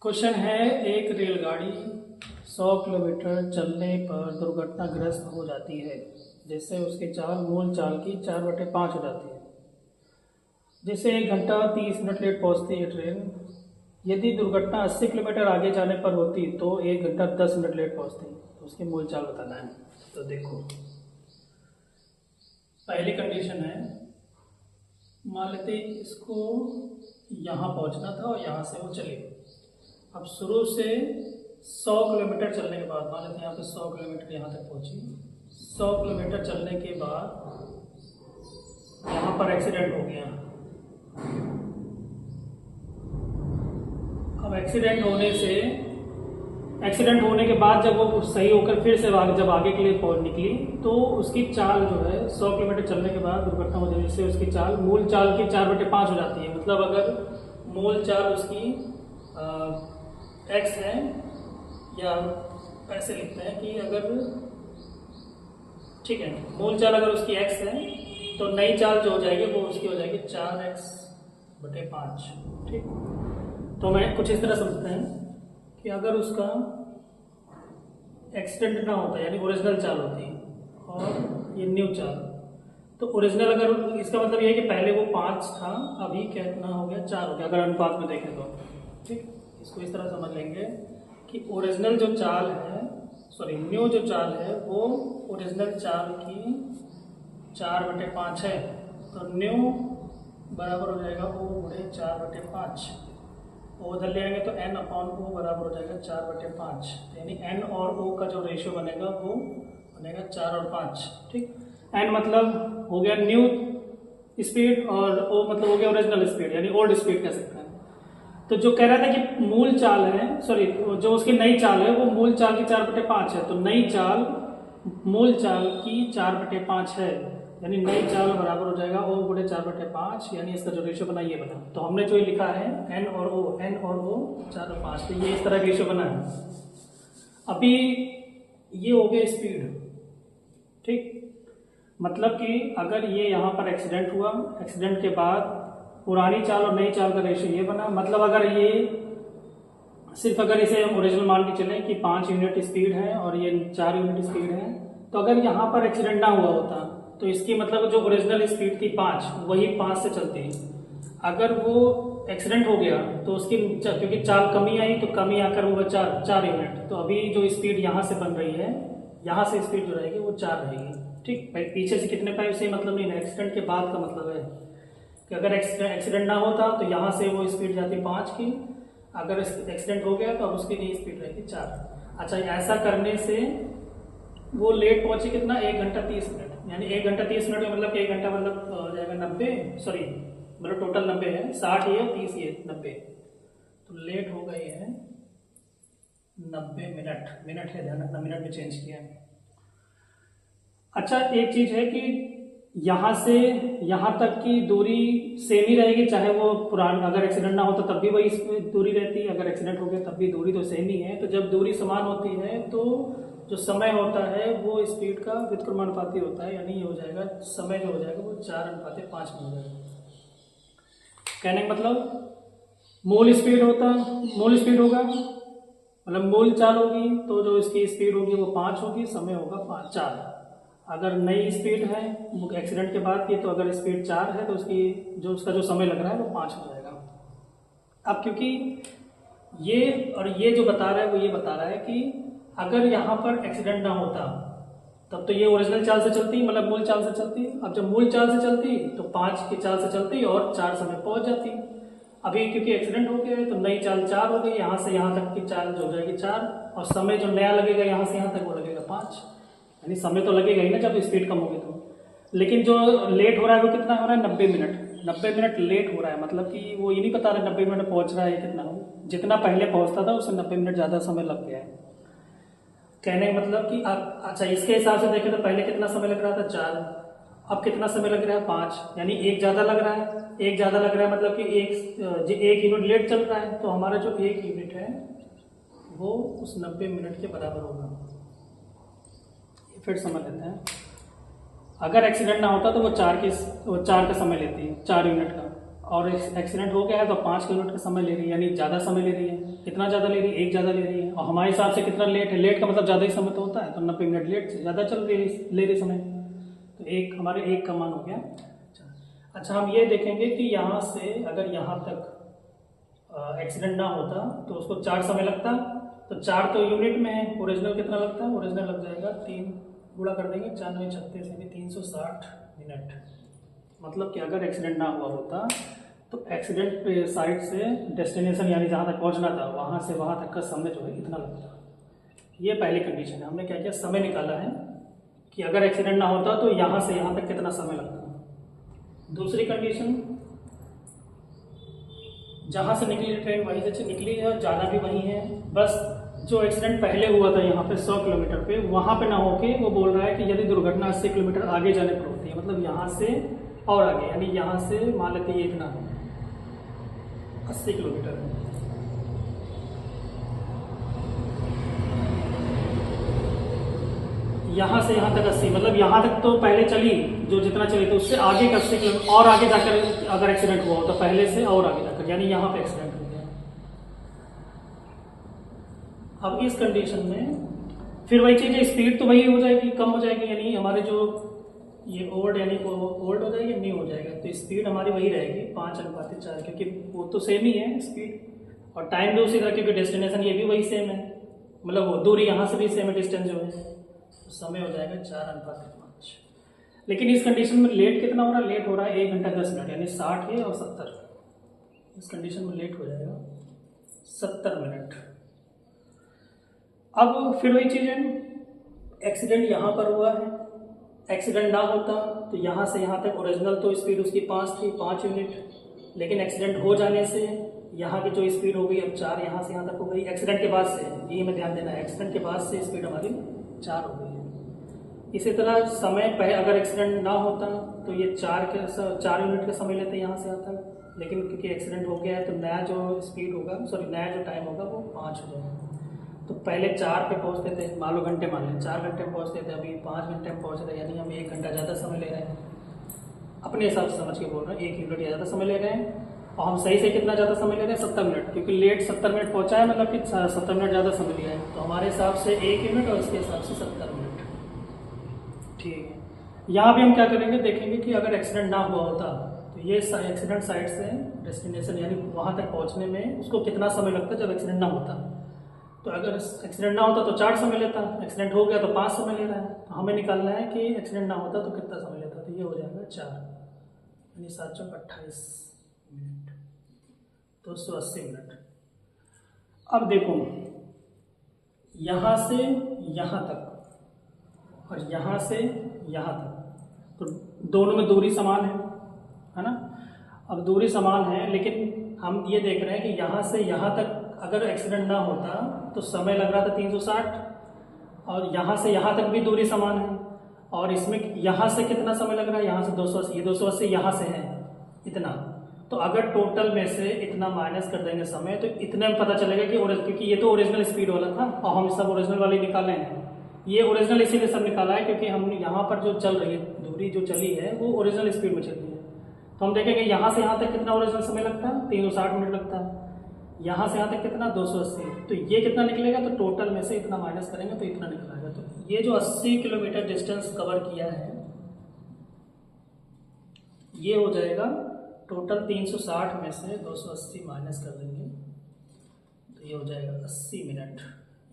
Question है, एक रेलगाड़ी 100 किलोमीटर चलने पर दुर्घटनाग्रस्त हो जाती है, जिससे उसकी चाल मूल चाल की 4/5 हो जाती है, जिससे 1 घंटा 30 मिनट लेट पहुंचती है ट्रेन। यदि दुर्घटना 80 किलोमीटर आगे जाने पर होती तो 1 घंटा 10 मिनट लेट पहुंचती। तो उसकी मूल चाल बताना है। तो देखो, पहली कंडीशन है, मान लेते इसको यहाँ पहुंचना था और यहाँ से वो चली। अब शुरू से 100 किलोमीटर चलने के बाद, मान लेते हैं यहाँ पे 100 किलोमीटर यहाँ तक पहुंची। 100 किलोमीटर चलने के बाद यहाँ पर एक्सीडेंट हो गया। अब एक्सीडेंट होने के बाद जब वो सही होकर फिर से जब आगे के लिए निकली, तो उसकी चाल जो है 100 किलोमीटर चलने के बाद दुर्घटना हो जाने से उसकी चाल मूल चाल की 4/5 हो जाती है। मतलब अगर मूल चाल उसकी x है, या ऐसे लिखते हैं कि अगर, ठीक है, मूल चाल अगर उसकी x है तो नई चाल जो हो जाएगी वो उसकी हो जाएगी 4x/5। ठीक, तो मैं कुछ इस तरह समझते हैं कि अगर उसका एक्सीडेंट ना होता, यानी ओरिजिनल चाल होती और ये न्यू चाल, तो ओरिजिनल अगर, इसका मतलब ये है कि पहले वो 5 था, अभी कितना हो गया, 4 हो गया, अगर अनुपात में देखें तो। ठीक, इसको इस तरह समझ लेंगे कि ओरिजिनल जो चाल है, न्यू जो चाल है वो ओरिजिनल चाल की 4/5 है। तो न्यू बराबर हो जाएगा O/4/5। ओ उधर ले आएंगे तो N/O बराबर हो जाएगा 4/5। यानी N और O का जो रेशियो बनेगा वो बनेगा 4 और 5। ठीक, N मतलब हो गया न्यू स्पीड और O मतलब हो गया ओरिजिनल स्पीड, यानी ओल्ड स्पीड कह सकते हैं। तो जो कह रहा था कि मूल चाल है, जो उसकी नई चाल है वो मूल चाल की 4/5 है। तो नई चाल मूल चाल की 4/5 है, यानी नई चाल बराबर हो जाएगा O/4/5, यानी इसका जो रेशियो बना ये बना। तो हमने जो लिखा है N और O 4 और 5, तो ये इस तरह रेशियो बना है। अभी ये हो गया स्पीड। ठीक, मतलब कि अगर ये यहाँ पर एक्सीडेंट हुआ, एक्सीडेंट के बाद पुरानी चाल और नई चाल का रेशियो ये बना। मतलब अगर ये सिर्फ, अगर इसे हम ओरिजिनल मान के चलें कि 5 यूनिट स्पीड है और ये 4 यूनिट स्पीड है, तो अगर यहाँ पर एक्सीडेंट ना हुआ होता तो इसकी मतलब जो ओरिजिनल स्पीड थी 5, वही 5 से चलती। अगर वो एक्सीडेंट हो गया तो उसकी, क्योंकि चाल कमी आई तो कमी आकर हुआ 4 यूनिट, तो अभी जो स्पीड यहाँ से बन रही है, यहाँ से स्पीड जो रहेगी वो 4 रहेगी। ठीक, पीछे से कितने पाए से मतलब नहीं है, एक्सीडेंट के बाद का मतलब है कि अगर एक्सीडेंट ना होता तो यहाँ से वो स्पीड जाती 5 की, अगर एक्सीडेंट हो गया तो अब उसकी नई स्पीड रहेगी 4। अच्छा, ऐसा करने से वो लेट पहुंची कितना, 1 घंटा 30 मिनट। यानी 1 घंटा 30 मिनट में मतलब 1 घंटा मतलब हो जाएगा 90, मतलब टोटल 90 है, 60 ये 30 ये 90, तो लेट हो गई है 90 मिनट है, ध्यान रखना मिनट में चेंज किया है। अच्छा, एक चीज है कि यहाँ से यहाँ तक की दूरी सेम ही रहेगी, चाहे वो पुराना, अगर एक्सीडेंट ना होता तब भी वही दूरी रहती है, अगर एक्सीडेंट हो गया तब भी दूरी तो सेम ही है। तो जब दूरी समान होती है तो जो समय होता है वो स्पीड का व्युत्क्रमानुपाती होता है, यानी ये हो जाएगा, समय जो हो जाएगा वो 4/5 में हो जाएगा। कहने का मतलब मूल स्पीड होगा, मतलब मूल चाल होगी तो जो इसकी स्पीड होगी वो 5 होगी, समय होगा 4। अगर नई स्पीड है एक्सीडेंट के बाद की, तो अगर स्पीड 4 है तो उसका जो समय लग रहा है वो 5 हो जाएगा। अब क्योंकि ये जो बता रहा है वो ये बता रहा है कि अगर यहाँ पर एक्सीडेंट ना होता तब तो ये ओरिजिनल चाल से चलती, मतलब मूल चाल से चलती। अब जब मूल चाल से चलती तो 5 की चाल से चलती और 4 समय पहुंच जाती। अभी क्योंकि एक्सीडेंट हो गया है तो नई चाल 4 हो गई, यहाँ से यहाँ तक की चाल जो हो जाएगी 4, और समय जो नया लगेगा यहाँ से यहाँ तक वो लगेगा 5। यानी समय तो लगेगा ही ना जब स्पीड कम होगी तो। लेकिन जो लेट हो रहा है वो कितना हो रहा है, 90 मिनट लेट हो रहा है। मतलब कि वो ये नहीं बता रहा 90 मिनट पहुंच रहा है कितना, जितना पहले पहुंचता था उससे 90 मिनट ज़्यादा समय लग गया है। कहने का मतलब कि अच्छा, इसके हिसाब से देखें तो पहले कितना समय लग रहा था, 4, अब कितना समय लग रहा है, 5, यानी 1 ज़्यादा लग रहा है। मतलब कि एक यूनिट लेट चल रहा है, तो हमारा जो 1 यूनिट है वो उस 90 मिनट के बराबर होगा। फिर समझ लेते हैं, अगर एक्सीडेंट ना होता तो वो 4 का समय लेती है, 4 यूनिट का, और एक्सीडेंट हो गया है तो 5 किलोमीटर का समय ले रही है, यानी ज़्यादा समय ले रही है। कितना ज़्यादा ले रही है? 1 ज़्यादा ले रही है। और हमारे हिसाब से कितना लेट है? लेट का मतलब ज़्यादा ही समय तो होता है, तो 90 मिनट लेट से ज़्यादा चल रही है, ले रही समय। तो एक हमारे 1 का मान हो गया। अच्छा, हम ये देखेंगे कि यहाँ से अगर यहाँ तक एक्सीडेंट ना होता तो उसको 4 समय लगता। तो 4 तो यूनिट में है, ओरिजिनल कितना लगता है? ओरिजिनल लग जाएगा 3 गुणा कर देंगे 4 9 36 यानी 360 मिनट। मतलब कि अगर एक्सीडेंट ना हुआ होता तो एक्सीडेंट साइट से डेस्टिनेशन यानी जहाँ तक पहुँचना था वहाँ से वहाँ तक का समय जो है इतना लगता। ये पहली कंडीशन है। हमने क्या किया? समय निकाला है कि अगर एक्सीडेंट ना होता तो यहाँ से यहाँ तक कितना समय लगता। दूसरी कंडीशन, जहाँ से निकली ट्रेन वहीं से निकली है और जाना भी वहीं है, बस जो एक्सीडेंट पहले हुआ था यहाँ पे 100 किलोमीटर पे, वहाँ पे ना होके वो बोल रहा है कि यदि दुर्घटना 80 किलोमीटर आगे जाने पर होती है, मतलब यहाँ से और आगे, यानी यहाँ से मान लेते हैं इतना 80 किलोमीटर है। यहाँ से यहाँ तक 80, मतलब यहाँ तक तो पहले चली जो जितना चली तो उससे आगे का 80 किलोमीटर और आगे जाकर अगर एक्सीडेंट हुआ होता पहले से और आगे जाकर, यानी यहाँ पे एक्सीडेंट हो गया। अब इस कंडीशन में फिर वही चीज़ है, स्पीड तो वही हो जाएगी, कम हो जाएगी, यानी हमारे जो ये ओल्ड यानी वो ओल्ड हो जाएगी, न्यू हो जाएगा। तो स्पीड हमारी वही रहेगी 5:4, क्योंकि वो तो सेम ही है स्पीड, और टाइम भी उसी तरह, क्योंकि डेस्टिनेशन ये भी वही सेम है, मतलब वो दूरी यहाँ से भी सेम है, डिस्टेंस जो है। तो समय हो जाएगा 4:5। लेकिन इस कंडीशन में लेट कितना हो रहा है? लेट हो रहा है 1 घंटा 10 मिनट, यानी 60 है और 70। इस कंडीशन में लेट हो जाएगा 70 मिनट। अब फिर वही चीज़ है, एक्सीडेंट यहाँ पर हुआ है, एक्सीडेंट ना होता तो यहाँ से यहाँ तक ओरिजिनल तो स्पीड उसकी 5 थी, 5 यूनिट, लेकिन एक्सीडेंट हो जाने से यहाँ की जो स्पीड हो गई अब 4 यहाँ से यहाँ तक हो गई। एक्सीडेंट के बाद से, ये हमें ध्यान देना है, एक्सीडेंट के बाद से स्पीड हमारी 4 हो गई है। इसी तरह समय पहले अगर एक्सीडेंट ना होता तो ये 4 यूनिट का समय लेते यहाँ से यहाँ तक, लेकिन क्योंकि एक्सीडेंट हो गया है तो नया जो स्पीड होगा, सॉरी नया जो टाइम होगा वो 5 हो जाएगा। तो पहले 4 पे पहुँचते थे, मान लो घंटे मान लें 4 घंटे में पहुँचते थे, अभी 5 घंटे में पहुँच रहे हैं, यानी हम 1 घंटा ज़्यादा समय ले रहे हैं। अपने हिसाब से समझ के बोल रहे हैं, 1 यूनिट ज़्यादा समय ले रहे हैं। और हम सही से कितना ज़्यादा समय ले रहे हैं? 70 मिनट, क्योंकि लेट 70 मिनट पहुँचा है, मतलब कि 70 मिनट ज़्यादा समय लिया है। तो हमारे हिसाब से 1 यूनिट और उसके हिसाब से 70 मिनट। ठीक है, यहाँ भी हम क्या करेंगे, देखेंगे कि अगर एक्सीडेंट ना हुआ होता तो ये एक्सीडेंट साइट से डेस्टिनेशन यानी वहाँ तक पहुँचने में उसको कितना समय लगता जब एक्सीडेंट ना होता। तो अगर एक्सीडेंट ना होता तो 4 समय लेता, एक्सीडेंट हो गया तो 5 समय ले रहा है। तो हमें निकालना है कि एक्सीडेंट ना होता तो कितना समय लेता। तो ये हो जाएगा 4 यानी 7 चौक 28 मिनट, 280 मिनट। अब देखो, यहाँ से यहाँ तक और यहाँ से यहाँ तक, तो दोनों में दूरी समान है ना। अब दूरी समान है, लेकिन हम ये देख रहे हैं कि यहाँ से यहाँ तक अगर एक्सीडेंट ना होता तो समय लग रहा था 360, और यहाँ से यहाँ तक भी दूरी समान है, और इसमें यहाँ से कितना समय लग रहा है? यहाँ से 280, ये 280 यहाँ से है इतना। तो अगर टोटल में से इतना माइनस कर देंगे समय, तो इतने में पता चलेगा कि क्योंकि ये तो ओरिजिनल स्पीड वाला था और हम सब ओरिजिनल वाले निकाले हैं। ये ओरिजिनल इसीलिए सब निकाला है क्योंकि हम यहाँ पर जो चल रही है दूरी जो चली है वो ओरिजिनल स्पीड में चल रही है। तो हम देखेंगे यहाँ से यहाँ तक कितना ओरिजिनल समय लगता है? 360 मिनट लगता है। यहाँ से यहाँ तक कितना? 280। तो ये कितना निकलेगा? तो टोटल में से इतना माइनस करेंगे तो इतना निकलेगा। तो ये जो 80 किलोमीटर डिस्टेंस कवर किया है ये हो जाएगा टोटल 360 में से 280 माइनस कर देंगे तो ये हो जाएगा 80 मिनट।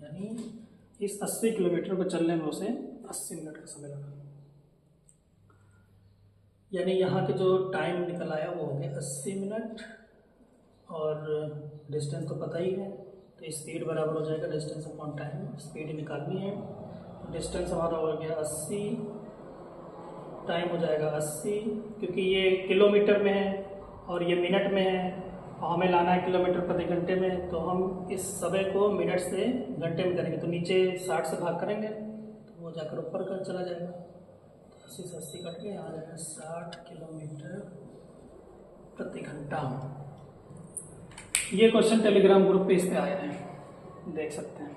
यानी इस 80 किलोमीटर को चलने में उसे 80 मिनट का समय लगा। यानी यहाँ के जो टाइम निकल आया वो हो गया 80 मिनट, और डिस्टेंस तो पता ही है तो स्पीड बराबर हो जाएगा डिस्टेंस अपॉन टाइम। स्पीड निकालनी है, डिस्टेंस हमारा हो गया 80, टाइम हो जाएगा 80, क्योंकि ये किलोमीटर में है और ये मिनट में है और हमें लाना है किलोमीटर प्रति घंटे में। तो हम इस समय को मिनट से घंटे में करेंगे तो नीचे 60 से भाग करेंगे तो वो जाकर ऊपर का चला जाएगा। तो 80 से 80 कट के यहाँ आ जाएगा 60 किलोमीटर प्रति घंटा। ये क्वेश्चन टेलीग्राम ग्रुप पे इस पे आए हैं, देख सकते हैं।